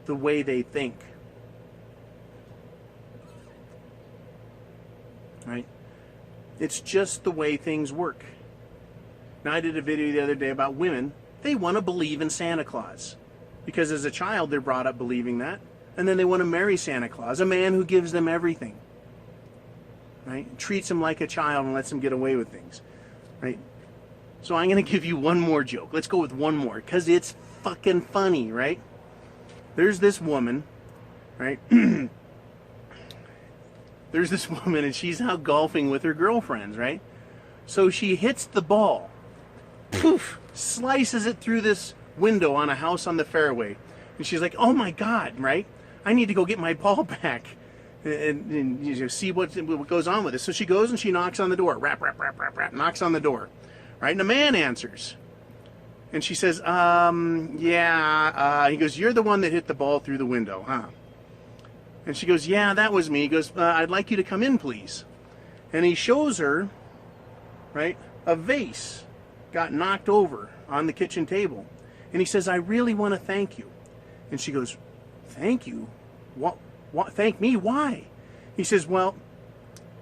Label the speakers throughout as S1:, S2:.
S1: the way they think. Right? It's just the way things work. Now, I did a video the other day about women. They want to believe in Santa Claus. Because as a child, they're brought up believing that. And then they want to marry Santa Claus, a man who gives them everything. Right? Treats them like a child and lets them get away with things. Right? So I'm going to give you one more joke. Let's go with one more, because it's fucking funny, right? There's this woman, right? There's this woman, and she's out golfing with her girlfriends, right? So she hits the ball. Poof! Slices it through this window on a house on the fairway. And she's like, oh my God, right? I need to go get my ball back and you know, see what goes on with it. So she goes and she knocks on the door. Rap, rap, rap, rap, rap. Knocks on the door. Right? And a man answers. And she says, yeah. He goes, you're the one that hit the ball through the window, huh? And she goes, yeah, that was me. He goes, I'd like you to come in, please. And he shows her, right, a vase got knocked over on the kitchen table. And he says, I really want to thank you. And she goes, thank you? What? Thank me? Why? He says, well,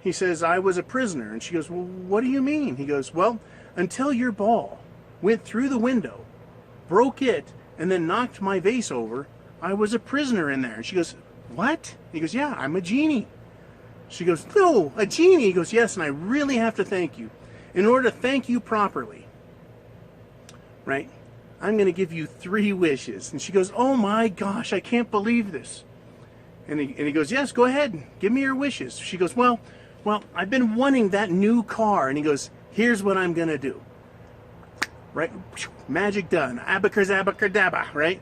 S1: I was a prisoner. And she goes, well, what do you mean? He goes, well, until your ball went through the window, broke it, and then knocked my vase over, I was a prisoner in there. And she goes, what? He goes, yeah, I'm a genie. She goes, no, a genie? He goes, yes, and I really have to thank you. In order to thank you properly, right, I'm going to give you 3 wishes. And she goes, oh my gosh, I can't believe this. And he goes, yes, go ahead, give me your wishes. She goes, well, I've been wanting that new car. And he goes, here's what I'm going to do. Right? Magic done. Abacadabra, right?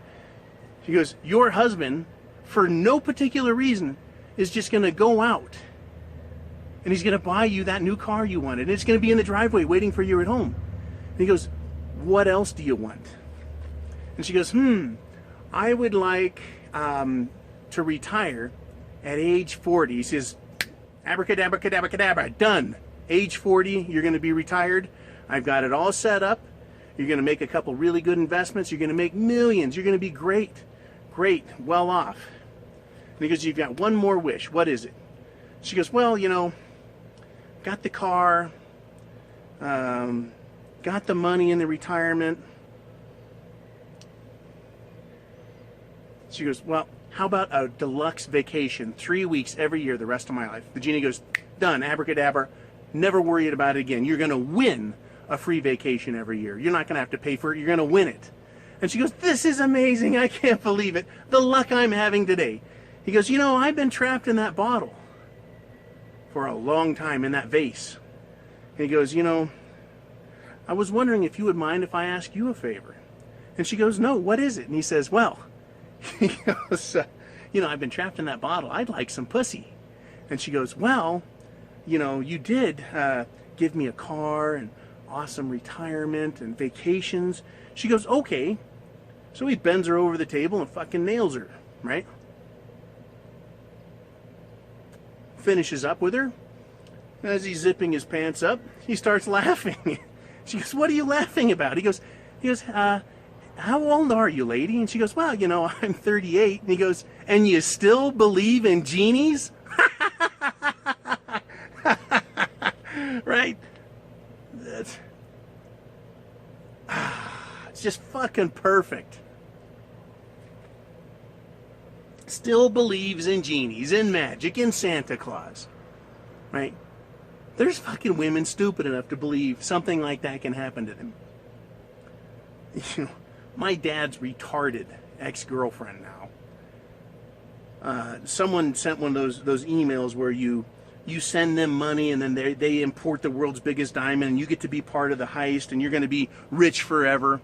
S1: She goes, your husband, for no particular reason, is just going to go out. And he's going to buy you that new car you wanted. And it's going to be in the driveway waiting for you at home. And he goes, what else do you want? And she goes, I would like to retire at age 40. He says, abracadabra, done. Age 40, you're going to be retired. I've got it all set up. You're going to make a couple really good investments. You're going to make millions. You're going to be great, well off. And he goes, you've got one more wish. What is it? She goes, well, you know, got the car, got the money in the retirement. She goes, well, how about a deluxe vacation, 3 weeks every year the rest of my life? The genie goes, done, abracadabra, never worry about it again. You're going to win a free vacation every year. You're not going to have to pay for it. You're going to win it. And she goes, this is amazing. I can't believe it. The luck I'm having today. He goes, you know, I've been trapped in that bottle for a long time, in that vase. And he goes, you know, I was wondering if you would mind if I ask you a favor. And she goes, no, what is it? And he says, well, he goes, you know, I've been trapped in that bottle. I'd like some pussy. And she goes, well, you know, you did give me a car and awesome retirement and vacations. She goes, okay. So he bends her over the table and fucking nails her, right? Finishes up with her. As he's zipping his pants up, he starts laughing. She goes, what are you laughing about? He goes, how old are you, lady? And she goes, well, you know, I'm 38. And he goes, and you still believe in genies? Right? It's just fucking perfect. Still believes in genies, in magic, in Santa Claus. Right? There's fucking women stupid enough to believe something like that can happen to them. You know, my dad's retarded ex-girlfriend now. Someone sent one of those emails where you send them money and then they import the world's biggest diamond and you get to be part of the heist and you're going to be rich forever.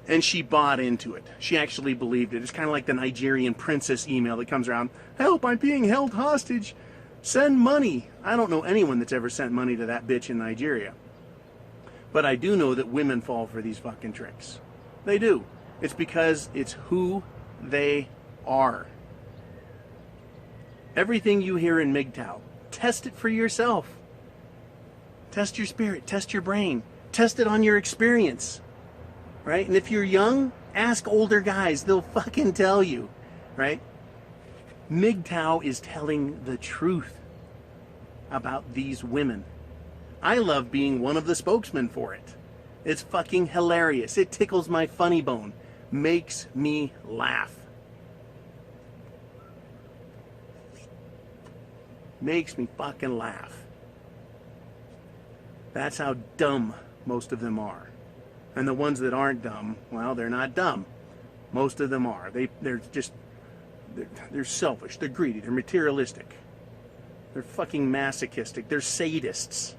S1: And she bought into it. She actually believed it. It's kind of like the Nigerian princess email that comes around. Help, I'm being held hostage. Send money. I don't know anyone that's ever sent money to that bitch in Nigeria. But I do know that women fall for these fucking tricks. They do. It's because it's who they are. Everything you hear in Mgtow, test it for yourself. Test your spirit, test your brain, test it on your experience. Right? And if you're young, ask older guys. They'll fucking tell you. right? Mgtow is telling the truth about these women. I love being one of the spokesmen for it. It's fucking hilarious. It tickles my funny bone. Makes me laugh. Makes me fucking laugh. That's how dumb most of them are. And the ones that aren't dumb, well, they're not dumb. Most of them are. They're selfish. They're greedy. They're materialistic. They're fucking masochistic. They're sadists.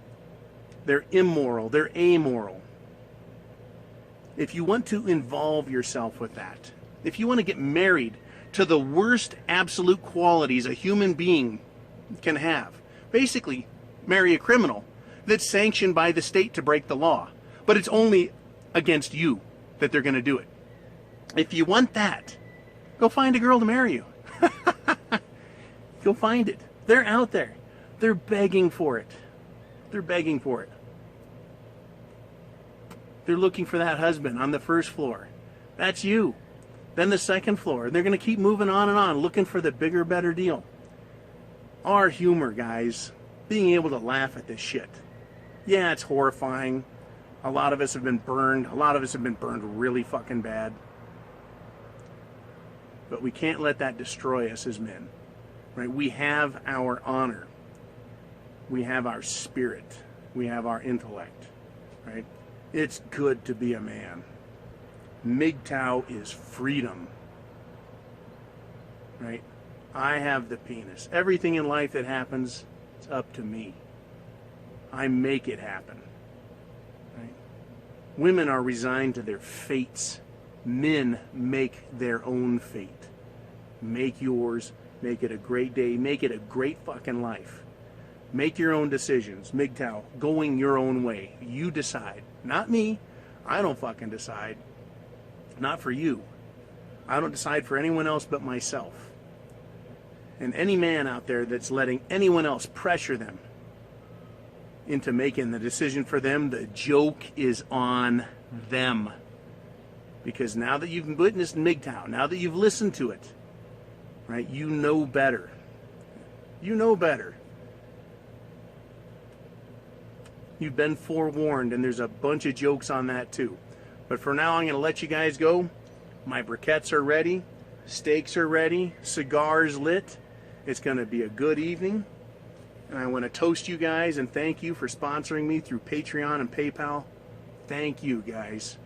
S1: They're immoral. They're amoral. If you want to involve yourself with that, if you want to get married to the worst absolute qualities a human being can have, basically marry a criminal that's sanctioned by the state to break the law, but it's only against you that they're going to do it. If you want that, go find a girl to marry you. Go find it. They're out there. They're begging for it. They're begging for it. They're looking for that husband on the first floor. That's you. Then the second floor. They're going to keep moving on and on, looking for the bigger, better deal. Our humor, guys. Being able to laugh at this shit. Yeah, it's horrifying. A lot of us have been burned. A lot of us have been burned really fucking bad. But we can't let that destroy us as men. Right? We have our honor. We have our spirit. We have our intellect. Right? It's good to be a man. Mgtow is freedom. Right? I have the penis. Everything in life that happens, it's up to me. I make it happen. Right? Women are resigned to their fates. Men make their own fate. Make yours. Make it a great day. Make it a great fucking life. Make your own decisions. Mgtow, going your own way. You decide. Not me. I don't fucking decide. Not for you. I don't decide for anyone else but myself. And any man out there that's letting anyone else pressure them into making the decision for them, the joke is on them. Because now that you've witnessed Mgtow, now that you've listened to it, right, you know better. You know better. You've been forewarned, and there's a bunch of jokes on that too. But for now, I'm going to let you guys go. My briquettes are ready. Steaks are ready. Cigars lit. It's going to be a good evening. And I want to toast you guys and thank you for sponsoring me through Patreon and PayPal. Thank you, guys.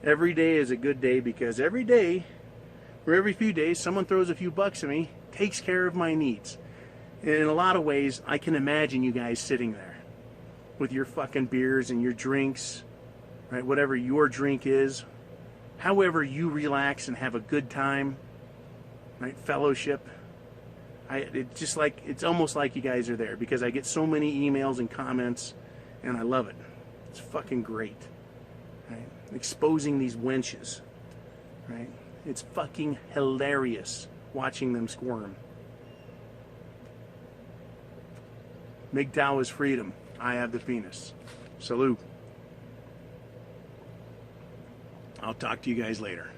S1: Every day is a good day because every day, or every few days, someone throws a few bucks at me, takes care of my needs. And in a lot of ways, I can imagine you guys sitting there with your fucking beers and your drinks, right? Whatever your drink is, however you relax and have a good time, right? Fellowship. It's almost like you guys are there because I get so many emails and comments, and I love it. It's fucking great, right? Exposing these wenches, right? It's fucking hilarious watching them squirm. Mgtow is freedom. I have the penis. Salute. I'll talk to you guys later.